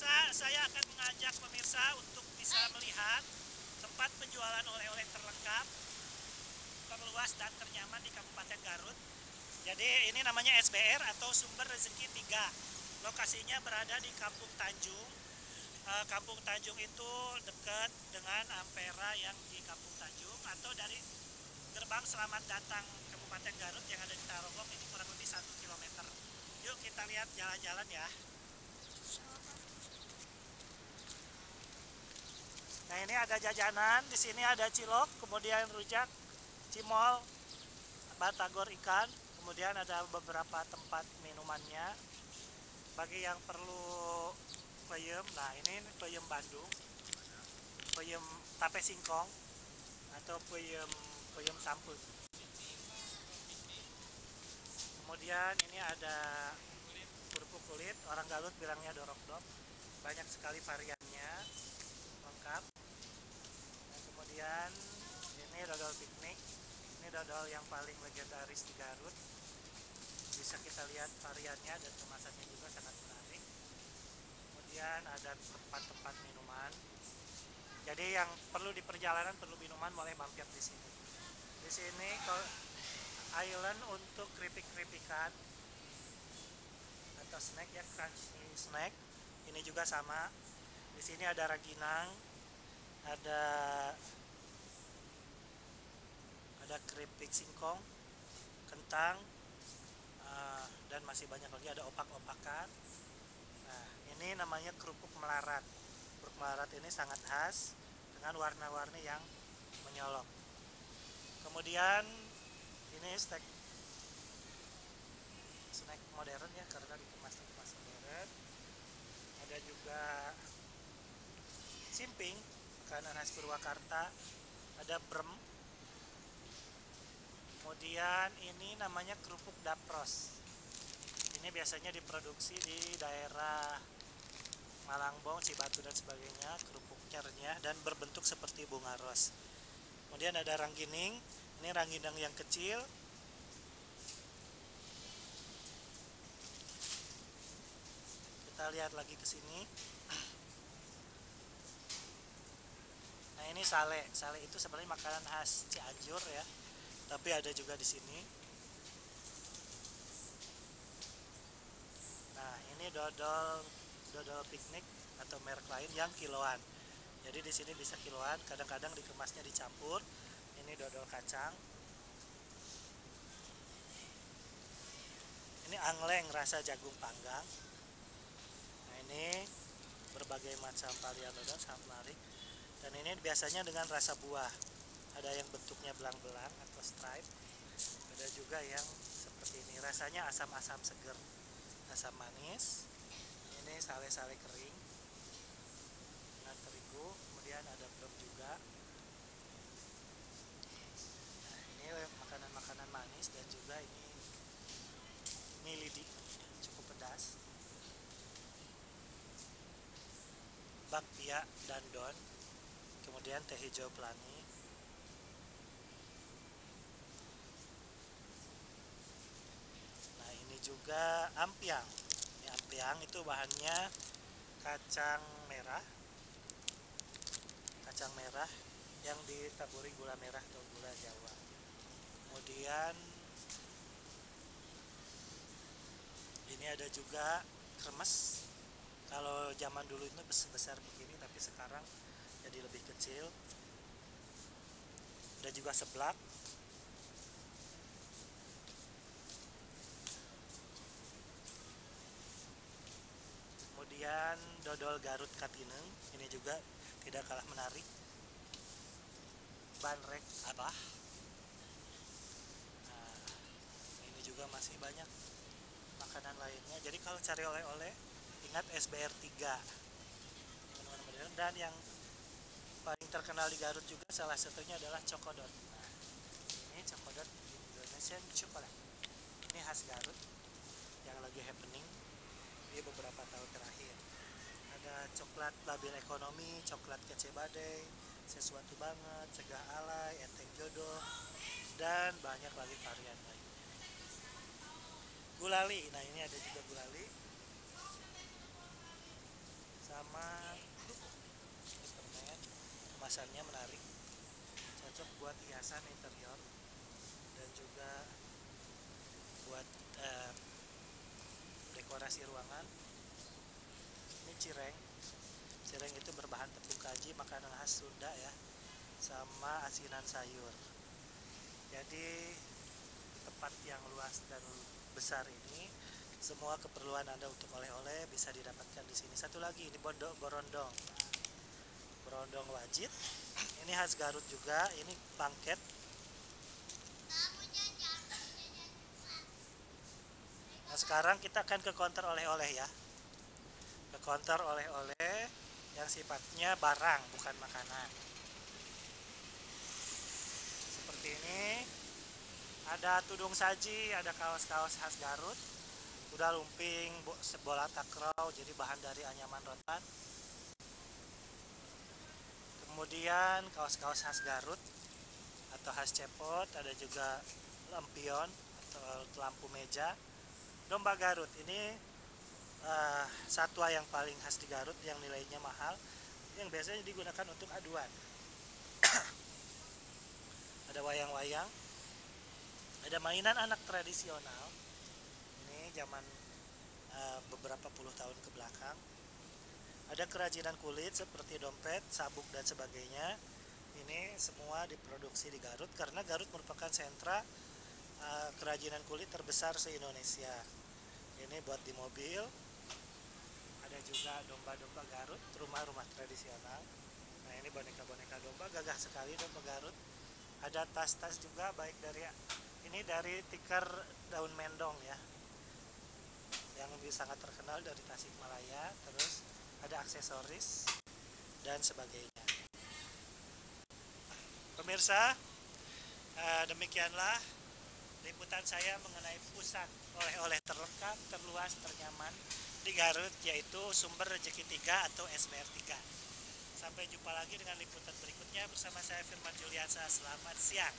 pemirsa, saya akan mengajak pemirsa untuk bisa melihat tempat penjualan oleh-oleh terlengkap, terluas dan ternyaman di Kabupaten Garut. Jadi ini namanya SBR atau Sumber Rezeki 3. Lokasinya berada di Kampung Tanjung. Kampung Tanjung itu dekat dengan Ampera yang di Kampung Tanjung, atau dari gerbang Selamat Datang Kabupaten Garut yang ada di Tarogong ini kurang lebih 1 km. Yuk kita lihat jalan-jalan ya. Nah ini ada jajanan, di sini ada cilok, kemudian rujak, cimol, batagor ikan, kemudian ada beberapa tempat minumannya. Bagi yang perlu peyem, nah ini peyem Bandung, peyem tape singkong, atau peyem sampul. Kemudian ini ada kerupuk kulit, orang Garut bilangnya dorok-dok, banyak sekali variannya, lengkap. Dan kemudian ini dodol piknik, ini dodol yang paling legendaris di Garut. Bisa kita lihat variannya dan kemasannya juga sangat menarik. Kemudian ada tempat-tempat minuman. Jadi yang perlu di perjalanan perlu minuman boleh mampir di sini. Di sini island untuk keripik-keripikan atau snack ya, crunchy snack. Ini juga sama. Di sini ada rangginang, ada keripik singkong, kentang, dan masih banyak lagi, ada opak-opakan. Nah, ini namanya kerupuk melarat. Kerupuk melarat ini sangat khas dengan warna-warni yang menyolok. Kemudian ini snack modern ya, karena dikemas modern. Ada juga simping, makanan khas Purwakarta. Ada brem. Kemudian ini namanya kerupuk dapros. Ini biasanya diproduksi di daerah Malangbong, Cibatu dan sebagainya. Kerupuknya renyah dan berbentuk seperti bunga ros. Kemudian ada ranggining. Ini rangginang yang kecil. Kita lihat lagi ke sini. Nah, ini sale. Sale itu sebenarnya makanan khas Cianjur ya. Tapi ada juga di sini. Nah, ini dodol piknik atau merek lain yang kiloan. Jadi di sini bisa kiloan, kadang-kadang dikemasnya dicampur. Ini dodol kacang. Ini angleng rasa jagung panggang. Nah, ini berbagai macam varian dodol sangat menarik. Dan ini biasanya dengan rasa buah. Ada yang bentuknya belang-belang atau stripe. Ada juga yang seperti ini, rasanya asam-asam seger, asam manis. Ini sale-sale kering dengan terigu. Kemudian ada brem juga. Nah, ini makanan-makanan manis, dan juga ini mie lidi, cukup pedas. Bakpia dandon, kemudian teh hijau pelangi. Nah, ini juga ampiang. Ini ampiang itu bahannya kacang merah yang ditaburi gula merah atau gula Jawa. Kemudian ini ada juga kremes. Kalau zaman dulu itu besar begini, tapi sekarang jadi lebih kecil. Ada juga seblak. Kemudian dodol Garut Katineng, ini juga tidak kalah menarik. Banrek Abah. Nah, ini juga masih banyak makanan lainnya. Jadi kalau cari oleh-oleh, ingat SBR 3. Dan yang paling terkenal di Garut juga salah satunya adalah Cokodot. Nah, ini Cokodot Indonesian Chocolate. Ini khas Garut yang lagi happening di beberapa tahun terakhir. Ada coklat labil ekonomi, coklat kece badai, sesuatu banget, cegah alay, enteng jodoh, dan banyak lagi varian lainnya. Gulali, nah ini ada juga gulali. kemasannya menarik, cocok buat hiasan interior dan juga buat dekorasi ruangan. Ini cireng. Cireng itu berbahan tepung kanji, makanan khas Sunda ya, sama asinan sayur. Jadi tempat yang luas dan besar ini, semua keperluan Anda untuk oleh-oleh bisa didapatkan di sini. Satu lagi, ini borondong. Borondong wajit. Ini khas Garut juga, ini pangket. Nah, sekarang kita akan ke counter oleh-oleh ya. Ke counter oleh-oleh yang sifatnya barang, bukan makanan. Seperti ini. Ada tudung saji, ada kaos-kaos khas Garut. Udah lumping, bola takraw, jadi bahan dari anyaman rotan. Kemudian kaos-kaos khas Garut atau khas Cepot, ada juga lampion atau lampu meja. Domba Garut ini satwa yang paling khas di Garut yang nilainya mahal, yang biasanya digunakan untuk aduan. Ada wayang-wayang, ada mainan anak tradisional. Ini zaman beberapa puluh tahun ke belakang. Ada kerajinan kulit seperti dompet, sabuk dan sebagainya. Ini semua diproduksi di Garut karena Garut merupakan sentra kerajinan kulit terbesar se-Indonesia. Ini buat di mobil. Ada juga domba-domba Garut, rumah-rumah tradisional. Nah, ini boneka-boneka domba, gagah sekali domba Garut. Ada tas-tas juga, baik dari dari tikar daun mendong ya, yang sangat terkenal dari Tasikmalaya. Terus ada aksesoris dan sebagainya. Pemirsa, demikianlah liputan saya mengenai pusat oleh-oleh terlengkap, terluas, ternyaman di Garut, yaitu Sumber Rejeki 3 atau SBR 3. Sampai jumpa lagi dengan liputan berikutnya bersama saya Firman Juliansa. Selamat siang.